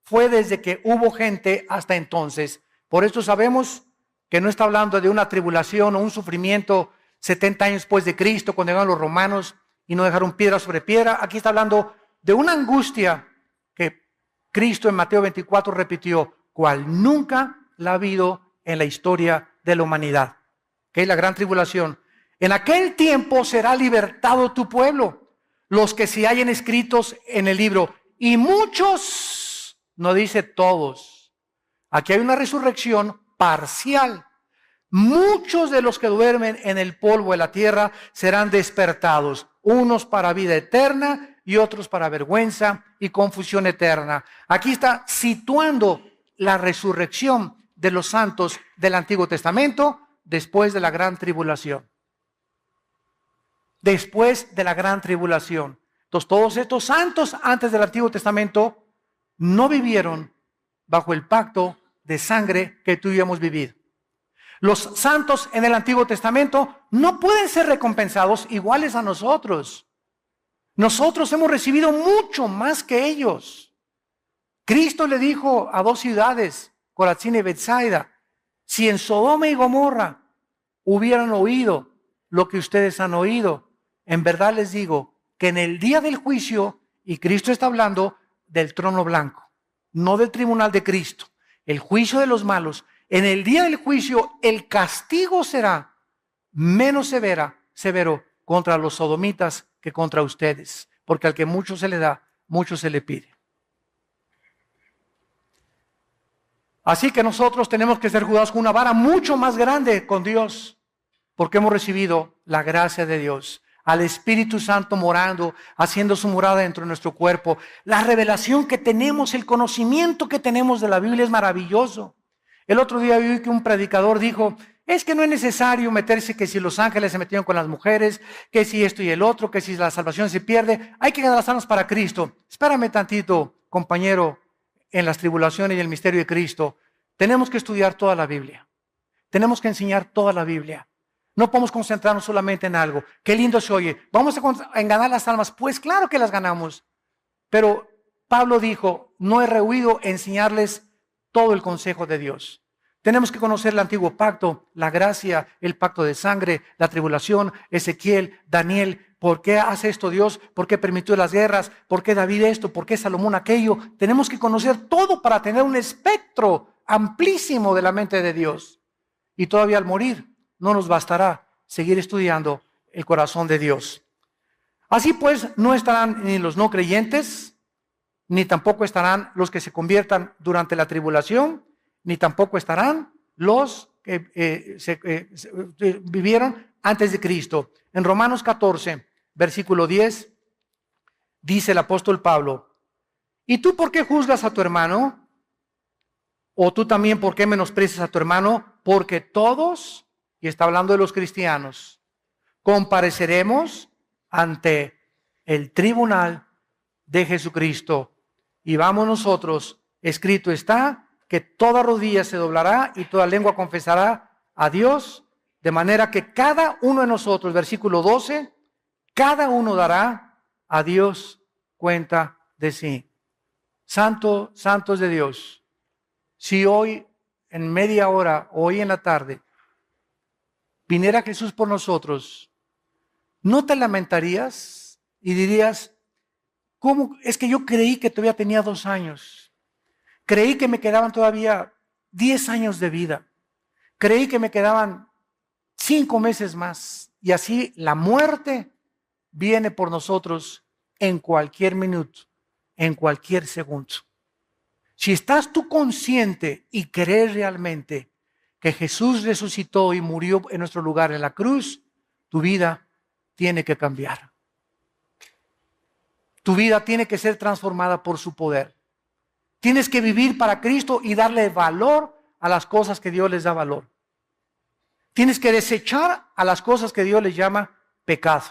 A: fue desde que hubo gente hasta entonces. Por eso sabemos que no está hablando de una tribulación o un sufrimiento 70 años después de Cristo, cuando llegaron los romanos y no dejaron piedra sobre piedra. Aquí está hablando de una angustia que Cristo en Mateo 24 repitió, cual nunca la ha habido en la historia de la humanidad, que es la gran tribulación. En aquel tiempo será libertado tu pueblo, los que se hallen escritos en el libro, y muchos, no dice todos, aquí hay una resurrección parcial. Muchos de los que duermen en el polvo de la tierra serán despertados, unos para vida eterna y otros para vergüenza y confusión eterna. Aquí está situando la resurrección de los santos del Antiguo Testamento después de la gran tribulación. después de la gran tribulación. Entonces, todos estos santos antes del Antiguo Testamento no vivieron bajo el pacto de sangre que tú y yo hemos vivido. Los santos en el Antiguo Testamento no pueden ser recompensados iguales a nosotros. Nosotros hemos recibido mucho más que ellos. Cristo le dijo a dos ciudades, Corazín y Betsaida, si en Sodoma y Gomorra hubieran oído lo que ustedes han oído, en verdad les digo que en el día del juicio, y Cristo está hablando del trono blanco, no del tribunal de Cristo, el juicio de los malos, en el día del juicio el castigo será menos severo contra los sodomitas que contra ustedes, porque al que mucho se le da, mucho se le pide. Así que nosotros tenemos que ser juzgados con una vara mucho más grande con Dios, porque hemos recibido la gracia de Dios, al Espíritu Santo morando, haciendo su morada dentro de nuestro cuerpo. La revelación que tenemos, el conocimiento que tenemos de la Biblia es maravilloso. El otro día vi que un predicador dijo, es que no es necesario meterse que si los ángeles se metieron con las mujeres, que si esto y el otro, que si la salvación se pierde, hay que ganar las almas para Cristo. Espérame tantito, compañero, en las tribulaciones y el misterio de Cristo. Tenemos que estudiar toda la Biblia. Tenemos que enseñar toda la Biblia. No podemos concentrarnos solamente en algo. Qué lindo se oye. ¿Vamos a ganar las almas? Pues claro que las ganamos. Pero Pablo dijo, no he rehuido enseñarles todo el consejo de Dios. Tenemos que conocer el antiguo pacto, la gracia, el pacto de sangre, la tribulación, Ezequiel, Daniel. ¿Por qué hace esto Dios? ¿Por qué permitió las guerras? ¿Por qué David esto? ¿Por qué Salomón aquello? Tenemos que conocer todo para tener un espectro amplísimo de la mente de Dios. Y todavía al morir no nos bastará seguir estudiando el corazón de Dios. Así pues, no estarán ni los no creyentes, ni tampoco estarán los que se conviertan durante la tribulación, ni tampoco estarán los que vivieron antes de Cristo. En Romanos 14, versículo 10, dice el apóstol Pablo, ¿y tú por qué juzgas a tu hermano? ¿O tú también por qué menosprecias a tu hermano? Porque todos, y está hablando de los cristianos, compareceremos ante el tribunal de Jesucristo. Y vamos nosotros, escrito está, que toda rodilla se doblará y toda lengua confesará a Dios, de manera que cada uno de nosotros, versículo 12, cada uno dará a Dios cuenta de sí. Santos de Dios, si hoy en media hora, hoy en la tarde, viniera Jesús por nosotros, ¿no te lamentarías y dirías, ¿cómo? Es que yo creí que todavía tenía 2 años. Creí que me quedaban todavía 10 años de vida. Creí que me quedaban 5 meses más. Y así la muerte viene por nosotros en cualquier minuto, en cualquier segundo. Si estás tú consciente y crees realmente que Jesús resucitó y murió en nuestro lugar en la cruz, tu vida tiene que cambiar. Tu vida tiene que ser transformada por su poder. Tienes que vivir para Cristo y darle valor a las cosas que Dios les da valor. Tienes que desechar a las cosas que Dios les llama pecado.